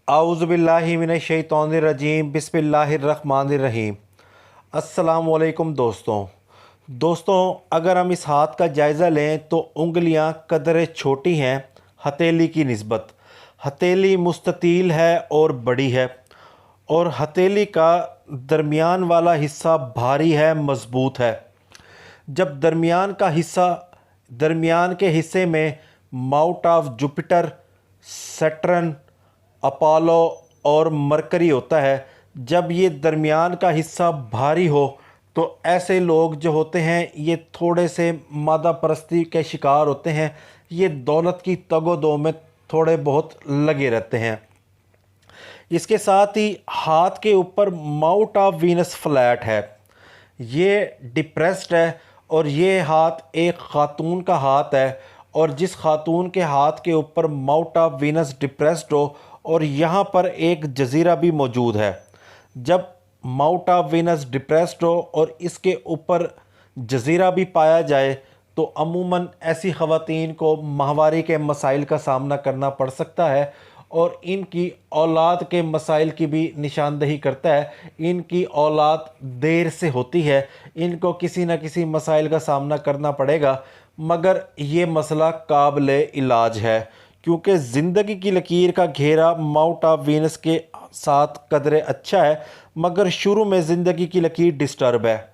आउज़ुबिल्लाहि मिनश्शैतानिर्रजीम बिस्मिल्लाहिर्रहमानिर्रहीम। अस्सलामुअलैकुम दोस्तों, अगर हम इस हाथ का जायज़ा लें तो उंगलियां कदरे छोटी हैं हथेली की निस्बत। हथेली मुस्ततील है और बड़ी है, और हथेली का दरमियान वाला हिस्सा भारी है, मज़बूत है। जब दरमियान के हिस्से में mount of Jupiter, Saturn, Apollo और मरकरी होता है, जब ये दरमियान का हिस्सा भारी हो तो ऐसे लोग जो होते हैं ये थोड़े से मादा परस्ती के शिकार होते हैं। ये दौलत की तगोदो में थोड़े बहुत लगे रहते हैं। इसके साथ ही हाथ के ऊपर माउंट ऑफ वीनस फ्लैट है, ये डिप्रेस्ड है, और ये हाथ एक ख़ातून का हाथ है। और जिस ख़ातून के हाथ के ऊपर माउंट ऑफ वीनस डिप्रेस्ड हो और यहाँ पर एक जज़ीरा भी मौजूद है, जब माउंट ऑफ वीनस डिप्रेस्ड हो और इसके ऊपर जज़ीरा भी पाया जाए तो अमूमन ऐसी ख़वातीन को माहवारी के मसाइल का सामना करना पड़ सकता है, और इनकी औलाद के मसाइल की भी निशानदही करता है। इनकी औलाद देर से होती है, इनको किसी न किसी मसाइल का सामना करना पड़ेगा, मगर ये मसला काबिल इलाज है, क्योंकि ज़िंदगी की लकीर का घेरा माउंट ऑफ वीनस के साथ कदरे अच्छा है, मगर शुरू में ज़िंदगी की लकीर डिस्टर्ब है,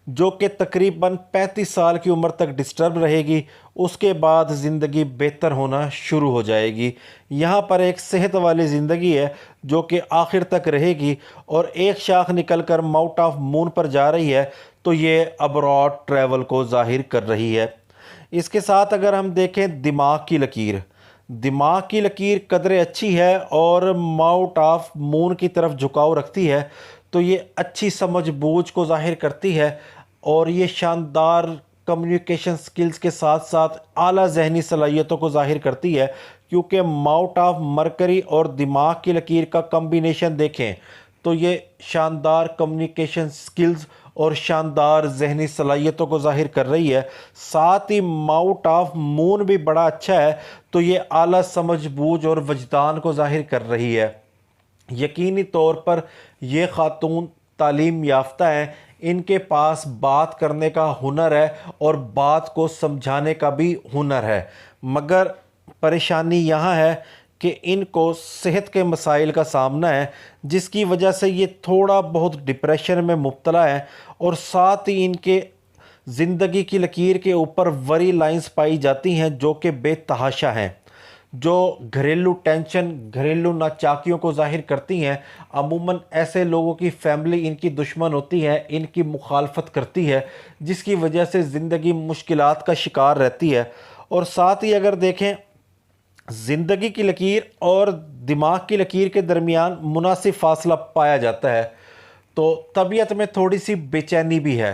जो कि तकरीबन 35 साल की उम्र तक डिस्टर्ब रहेगी। उसके बाद ज़िंदगी बेहतर होना शुरू हो जाएगी। यहाँ पर एक सेहत वाली ज़िंदगी है जो कि आखिर तक रहेगी, और एक शाख निकल कर माउंट ऑफ मून पर जा रही है, तो ये अब्रॉड ट्रैवल को ज़ाहिर कर रही है। इसके साथ अगर हम देखें दिमाग की लकीर कदरे अच्छी है और माउंट ऑफ मून की तरफ झुकाव रखती है, तो ये अच्छी समझ बूझ को ज़ाहिर करती है, और ये शानदार कम्युनिकेशन स्किल्स के साथ साथ आला जहनी सलाहियतों को ज़ाहिर करती है। क्योंकि माउंट ऑफ मरकरी और दिमाग की लकीर का कम्बिनेशन देखें तो ये शानदार कम्युनिकेशन स्किल्स और शानदार जहनी सलाहियतों को ज़ाहिर कर रही है। साथ ही माउंट ऑफ मून भी बड़ा अच्छा है, तो ये आला समझ बूझ और वजदान को ज़ाहिर कर रही है। यकीनी तौर पर ये ख़ातून तालीम याफ्ता हैं, इनके पास बात करने का हुनर है और बात को समझाने का भी हुनर है, मगर परेशानी यहाँ है कि इनको सेहत के मसाइल का सामना है, जिसकी वजह से ये थोड़ा बहुत डिप्रेशन में मुब्तला है। और साथ ही इनके ज़िंदगी की लकीर के ऊपर वरी लाइंस पाई जाती हैं जो कि बेतहाशा हैं, जो घरेलू टेंशन, घरेलू नाचाकियों को ज़ाहिर करती हैं। अमूमन ऐसे लोगों की फैमिली इनकी दुश्मन होती है, इनकी मुखालफत करती है, जिसकी वजह से ज़िंदगी मुश्किलात का शिकार रहती है। और साथ ही अगर देखें ज़िंदगी की लकीर और दिमाग की लकीर के दरमियान मुनासिब फासला पाया जाता है, तो तबीयत में थोड़ी सी बेचैनी भी है,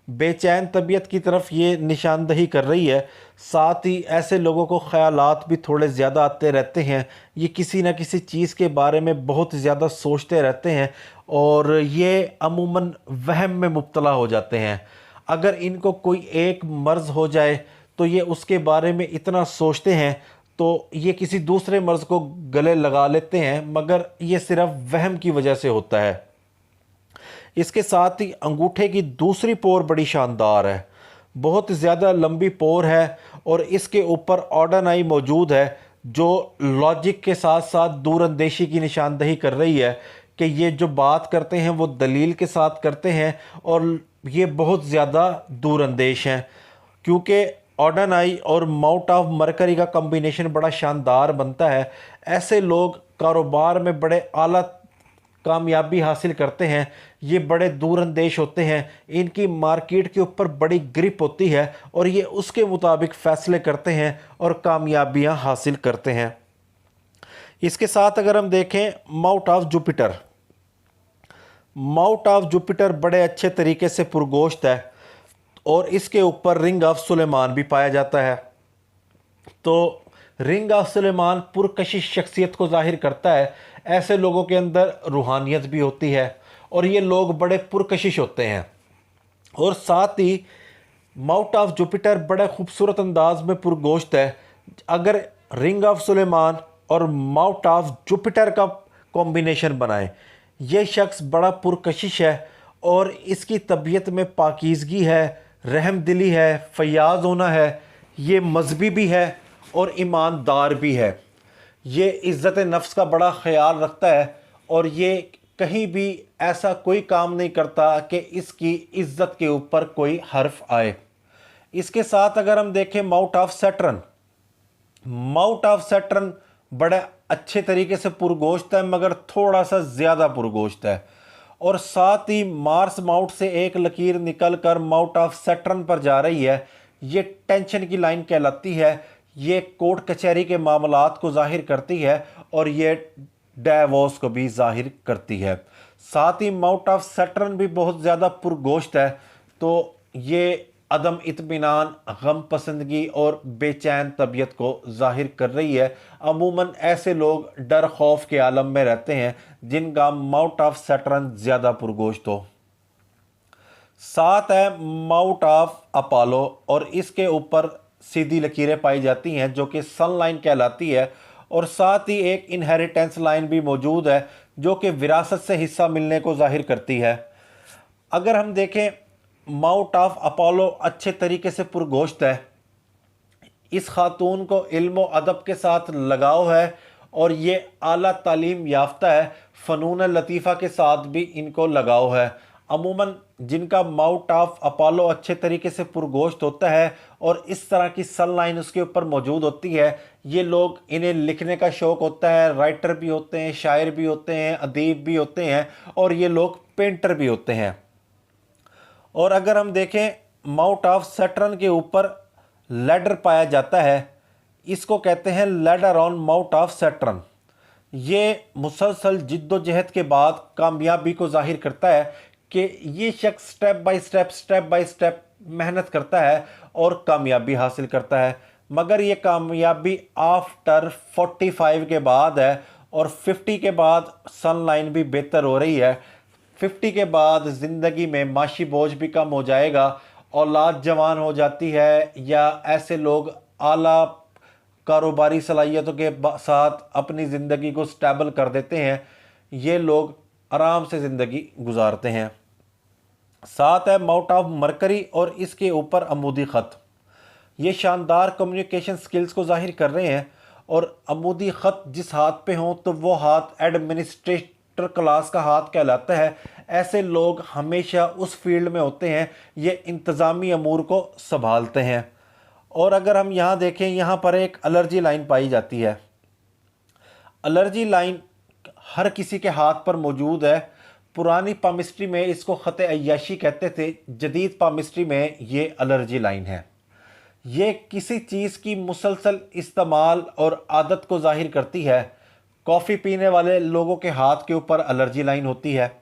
बेचैन तबीयत की तरफ ये निशानदही कर रही है। साथ ही ऐसे लोगों को ख़यालात भी थोड़े ज़्यादा आते रहते हैं, ये किसी न किसी चीज़ के बारे में बहुत ज़्यादा सोचते रहते हैं, और ये अमूमन वहम में मुब्तला हो जाते हैं। अगर इनको कोई एक मर्ज़ हो जाए तो ये उसके बारे में इतना सोचते हैं, तो ये किसी दूसरे मर्ज़ को गले लगा लेते हैं, मगर ये सिर्फ वहम की वजह से होता है। इसके साथ ही अंगूठे की दूसरी पोर बड़ी शानदार है, बहुत ज़्यादा लंबी पोर है, और इसके ऊपर ऑर्डन आई मौजूद है, जो लॉजिक के साथ साथ दूरअंदेशी की निशानदही कर रही है कि ये जो बात करते हैं वो दलील के साथ करते हैं, और ये बहुत ज़्यादा दूरअंदेश हैं। क्योंकि ऑर्डन आई और माउंट ऑफ मरकरी का कम्बिनेशन बड़ा शानदार बनता है। ऐसे लोग कारोबार में बड़े आला कामयाबी हासिल करते हैं, ये बड़े दूरअंदेश होते हैं, इनकी मार्केट के ऊपर बड़ी ग्रिप होती है, और ये उसके मुताबिक फ़ैसले करते हैं और कामयाबियां हासिल करते हैं। इसके साथ अगर हम देखें माउंट ऑफ जुपिटर बड़े अच्छे तरीके से पुरगोश्त है, और इसके ऊपर रिंग ऑफ सुलेमान भी पाया जाता है। तो रिंग ऑफ सुलेमान पुरकशिश शख्सियत को ज़ाहिर करता है। ऐसे लोगों के अंदर रूहानियत भी होती है, और ये लोग बड़े पुरकशिश होते हैं। और साथ ही माउंट ऑफ जुपिटर बड़े खूबसूरत अंदाज में पुरगोश्त है। अगर रिंग ऑफ सुलेमान और माउंट ऑफ जुपिटर का कॉम्बिनेशन बनाए। ये शख्स बड़ा पुरकशिश है और इसकी तबीयत में पाकीज़गी है, रहमदिली है, फयाज होना है। ये मजहबी भी है और ईमानदार भी है। ये इज़्ज़त नफ्स का बड़ा ख्याल रखता है और ये कहीं भी ऐसा कोई काम नहीं करता कि इसकी इज़्ज़त के ऊपर कोई हर्फ आए। इसके साथ अगर हम देखें माउंट ऑफ सैटर्न बड़े अच्छे तरीके से पुरगोश्त है, मगर थोड़ा सा ज़्यादा पुरगोश्त है। और साथ ही मार्स माउंट से एक लकीर निकल कर माउंट ऑफ सैटर्न पर जा रही है। ये टेंशन की लाइन कहलाती है। ये कोर्ट कचहरी के मामलात को जाहिर करती है और ये डाइवोर्स को भी जाहिर करती है। साथ ही माउंट ऑफ सैटर्न भी बहुत ज़्यादा पुरगोश्त है, तो ये अदम इत्मीनान, गम पसंदगी और बेचैन तबीयत को जाहिर कर रही है। अमूमन ऐसे लोग डर खौफ के आलम में रहते हैं जिनका माउंट ऑफ सैटर्न ज़्यादा पुरगोश्त हो। साथ है माउंट ऑफ अपोलो और इसके ऊपर सीधी लकीरें पाई जाती हैं जो कि सन लाइन कहलाती है। और साथ ही एक इनहेरिटेंस लाइन भी मौजूद है जो कि विरासत से हिस्सा मिलने को जाहिर करती है। अगर हम देखें माउंट ऑफ अपोलो अच्छे तरीके से पुरगोश्त है। इस खातून को इल्म और अदब के साथ लगाव है और ये आला तालीम याफ्ता है। फ़नून लतीफ़ा के साथ भी इनको लगाव है। अमूमन जिनका माउंट ऑफ अपोलो अच्छे तरीके से पुरगोश्त होता है और इस तरह की सन लाइन उसके ऊपर मौजूद होती है, ये लोग, इन्हें लिखने का शौक़ होता है, राइटर भी होते हैं, शायर भी होते हैं, अदीब भी होते हैं और ये लोग पेंटर भी होते हैं। और अगर हम देखें माउंट ऑफ सैटर्न के ऊपर लैडर पाया जाता है, इसको कहते हैं ladder on mount of Saturn. ये मुसलसल जिद्दोजहद के बाद कामयाबी को जाहिर करता है कि ये शख्स स्टेप बाय स्टेप मेहनत करता है और कामयाबी हासिल करता है। मगर ये कामयाबी आफ्टर 45 के बाद है और 50 के बाद सन लाइन भी बेहतर हो रही है। 50 के बाद ज़िंदगी में माशी बोझ भी कम हो जाएगा, औलाद जवान हो जाती है या ऐसे लोग आला कारोबारी सलाहियतों के साथ अपनी ज़िंदगी को स्टेबल कर देते हैं। ये लोग आराम से ज़िंदगी गुजारते हैं। साथ है माउंट ऑफ मरकरी और इसके ऊपर अमूदी ख़त। ये शानदार कम्युनिकेशन स्किल्स को जाहिर कर रहे हैं और अमूदी ख़त जिस हाथ पे हों तो वो हाथ एडमिनिस्ट्रेटर क्लास का हाथ कहलाता है। ऐसे लोग हमेशा उस फील्ड में होते हैं, ये इंतज़ामी अमूर को संभालते हैं। और अगर हम यहाँ देखें, यहाँ पर एक एलर्जी लाइन पाई जाती है। एलर्जी लाइन हर किसी के हाथ पर मौजूद है। पुरानी पामिस्ट्री में इसको ख़त अय्याशी कहते थे, जदीद पामिस्ट्री में ये एलर्जी लाइन है। ये किसी चीज़ की मुसलसल इस्तेमाल और आदत को जाहिर करती है। कॉफ़ी पीने वाले लोगों के हाथ के ऊपर एलर्जी लाइन होती है,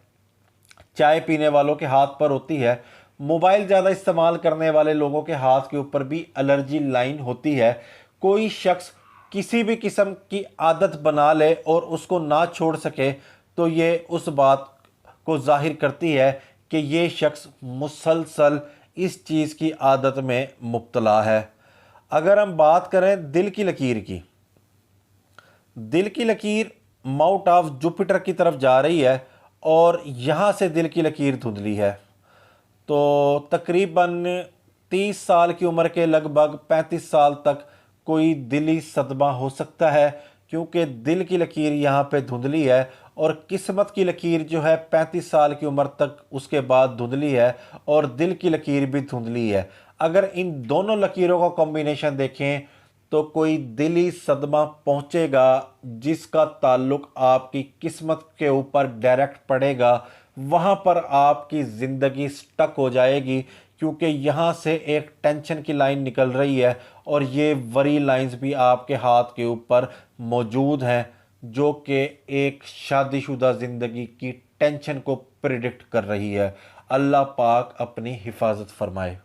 चाय पीने वालों के हाथ पर होती है, मोबाइल ज़्यादा इस्तेमाल करने वाले लोगों के हाथ के ऊपर भी एलर्जी लाइन होती है। कोई शख्स किसी भी किस्म की आदत बना ले और उसको ना छोड़ सके तो ये उस बात को जाहिर करती है कि ये शख्स मुसलसल इस चीज़ की आदत में मुब्तला है। अगर हम बात करें दिल की लकीर की, दिल की लकीर माउंट ऑफ जुपिटर की तरफ जा रही है और यहाँ से दिल की लकीर धुंधली है। तो तकरीबन 30 साल की उम्र के लगभग 35 साल तक कोई दिली सदमा हो सकता है, क्योंकि दिल की लकीर यहाँ पे धुंधली है और किस्मत की लकीर जो है 35 साल की उम्र तक उसके बाद धुंधली है और दिल की लकीर भी धुंधली है। अगर इन दोनों लकीरों का कॉम्बिनेशन देखें तो कोई दिली सदमा पहुँचेगा जिसका ताल्लुक़ आपकी किस्मत के ऊपर डायरेक्ट पड़ेगा। वहाँ पर आपकी ज़िंदगी स्टक हो जाएगी, क्योंकि यहाँ से एक टेंशन की लाइन निकल रही है और ये वरी लाइंस भी आपके हाथ के ऊपर मौजूद हैं जो कि एक शादीशुदा ज़िंदगी की टेंशन को प्रिडिक्ट कर रही है। अल्लाह पाक अपनी हिफाजत फरमाए।